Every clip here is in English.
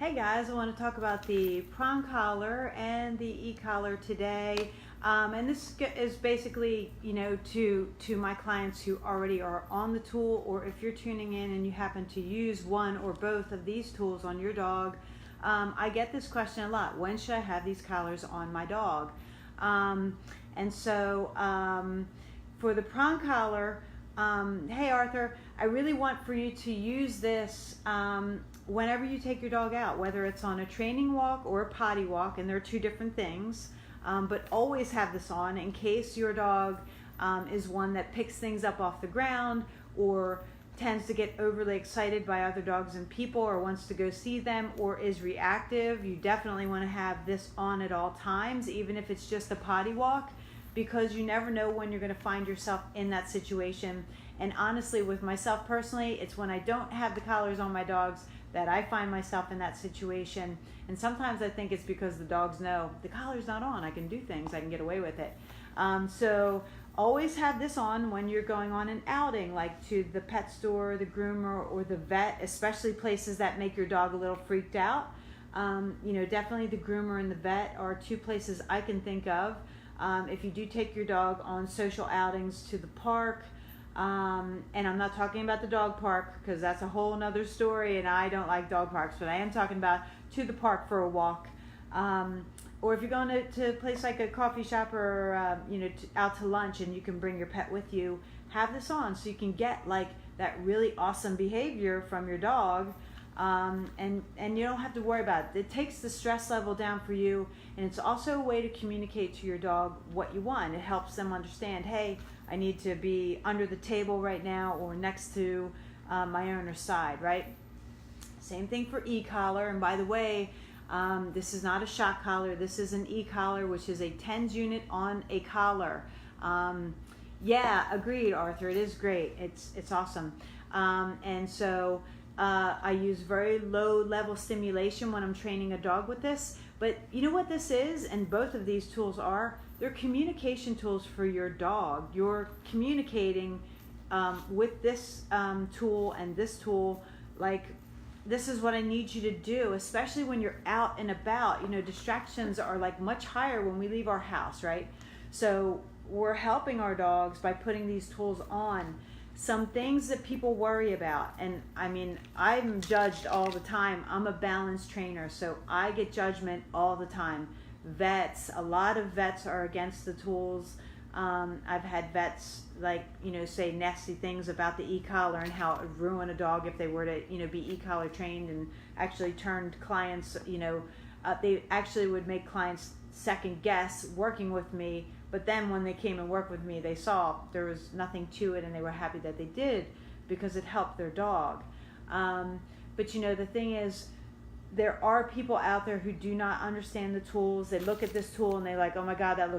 Hey guys, I want to talk about the Prong collar and the e-collar today. And this is basically, to my clients who already are on the tool, or if you're tuning in and you happen to use one or both of these tools on your dog. I get this question a lot. When should I have these collars on my dog? For the Prong collar, hey Arthur, I really want for you to use this whenever you take your dog out, whether it's on a training walk or a potty walk, and they're two different things, but always have this on in case your dog is one that picks things up off the ground or tends to get overly excited by other dogs and people, or wants to go see them, or is reactive. You definitely want to have this on at all times, even if it's just a potty walk, because you never know when you're going to find yourself in that situation. And honestly, with myself personally, it's when I don't have the collars on my dogs that I find myself in that situation. And sometimes I think it's because the dogs know the collar's not on, I can do things, I can get away with it. So always have this on when you're going on an outing, like to the pet store, the groomer, or the vet, especially places that make your dog a little freaked out. Definitely the groomer and the vet are two places I can think of. If you do take your dog on social outings to the park, and I'm not talking about the dog park because that's a whole nother story, and I don't like dog parks, but I am talking about to the park for a walk, or if you're going to a place like a coffee shop, or out to lunch, and you can bring your pet with you, have this on so you can get like that really awesome behavior from your dog. And you don't have to worry about it. It takes the stress level down for you, and it's also a way to communicate to your dog what you want. It helps them understand, hey, I need to be under the table right now, or next to my owner's side, right? Same thing for e-collar. And by the way, this is not a shock collar. This is an e-collar, which is a TENS unit on a collar. Yeah, agreed, Arthur. It is great. It's awesome. I use very low level stimulation when I'm training a dog with this. But you know what this is, and both of these tools are? They're communication tools for your dog. You're communicating with this tool and this tool, like, this is what I need you to do, especially when you're out and about. Distractions are like much higher when we leave our house, right? So we're helping our dogs by putting these tools on. Some things that people worry about, and I mean, I'm judged all the time. I'm a balance trainer, so I get judgment all the time. Vets, a lot of vets are against the tools. I've had vets say nasty things about the e-collar and how it would ruin a dog if they were to be e-collar trained, and actually turned clients, they actually would make clients second guess working with me. But then when they came and worked with me, they saw there was nothing to it, and they were happy that they did because it helped their dog. But the thing is, there are people out there who do not understand the tools. They look at this tool and they're like, oh my God, that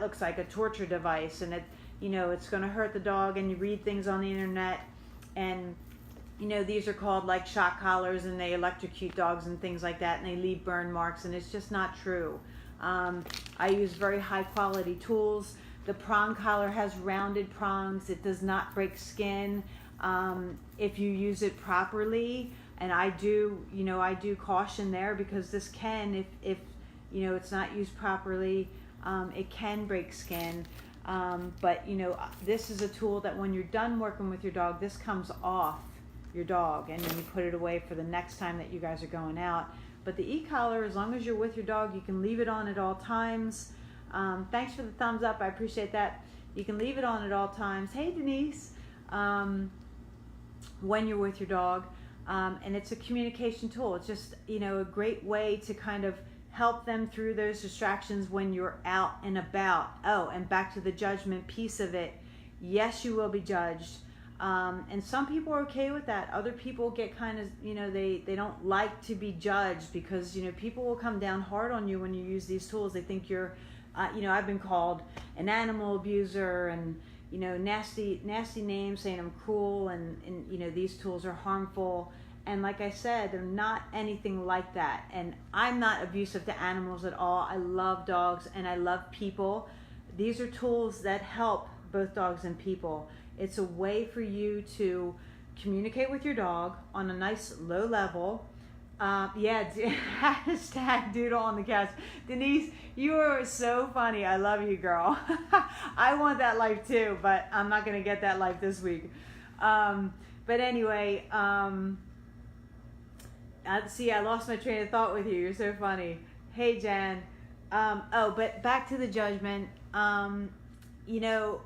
looks like a torture device, and it's going to hurt the dog. And you read things on the internet, and these are called like shock collars, and they electrocute dogs and things like that, and they leave burn marks, and it's just not true. I use very high quality tools. The Prong collar has rounded prongs. It does not break skin if you use it properly. And I do caution there, because this can, if it's not used properly, it can break skin. But this is a tool that when you're done working with your dog, this comes off your dog, and then you put it away for the next time that you guys are going out. But the e-collar, as long as you're with your dog, you can leave it on at all times. Thanks for the thumbs up. I appreciate that. You can leave it on at all times. Hey, Denise. When you're with your dog. And it's a communication tool. It's just, a great way to kind of help them through those distractions when you're out and about. Oh, and back to the judgment piece of it. Yes, you will be judged. And some people are okay with that. Other people get kind of, they don't like to be judged, because, people will come down hard on you when you use these tools. They think you're, I've been called an animal abuser, and, nasty names, saying I'm cruel, and these tools are harmful. And like I said, they're not anything like that. And I'm not abusive to animals at all. I love dogs and I love people. These are tools that help both dogs and people. It's a way for you to communicate with your dog on a nice low level, Yeah, hashtag doodle on the couch. Denise, you are so funny. I love you, girl. I want that life too, but I'm not going to get that life this week. But anyway, see, I lost my train of thought with you. You're so funny. Hey, Jan. But back to the judgment. You know,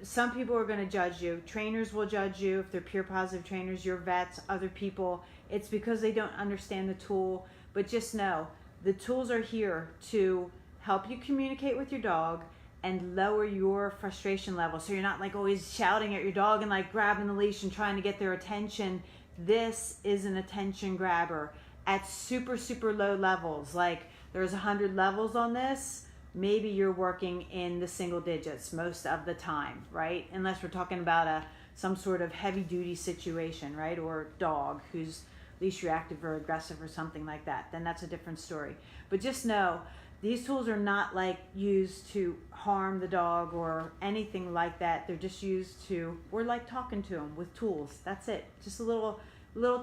some people are going to judge you. Trainers will judge you if they're peer positive trainers, your vets, other people. It's because they don't understand the tool. But just know, the tools are here to help you communicate with your dog and lower your frustration level. So you're not like always shouting at your dog and like grabbing the leash and trying to get their attention. This is an attention grabber at super, super low levels. Like there's 100 levels on this. Maybe you're working in the single digits most of the time, right? Unless we're talking about some sort of heavy duty situation, right? Or dog who's least reactive or aggressive or something like that. Then that's a different story. But just know, these tools are not like used to harm the dog or anything like that. They're just used to, we're like talking to them with tools. That's it. Just a little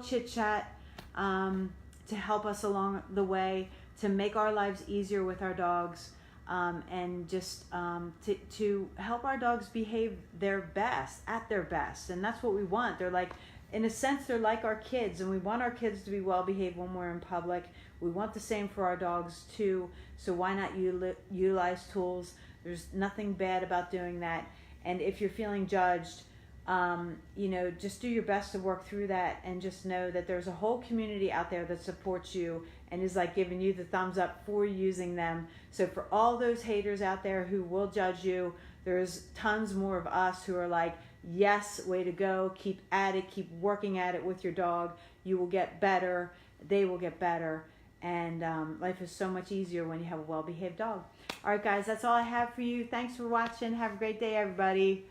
chit chat to help us along the way, to make our lives easier with our dogs. And just to help our dogs behave at their best. And that's what we want. They're like, in a sense, they're like our kids, and we want our kids to be well behaved when we're in public. We want the same for our dogs too. So why not utilize tools? There's nothing bad about doing that. And if you're feeling judged, just do your best to work through that, and just know that there's a whole community out there that supports you and is like giving you the thumbs up for using them. So for all those haters out there who will judge you, there's tons more of us who are like, yes, way to go, keep at it, keep working at it with your dog. You will get better, they will get better, and life is so much easier when you have a well-behaved dog. All right, guys, that's all I have for you. Thanks for watching. Have a great day, everybody.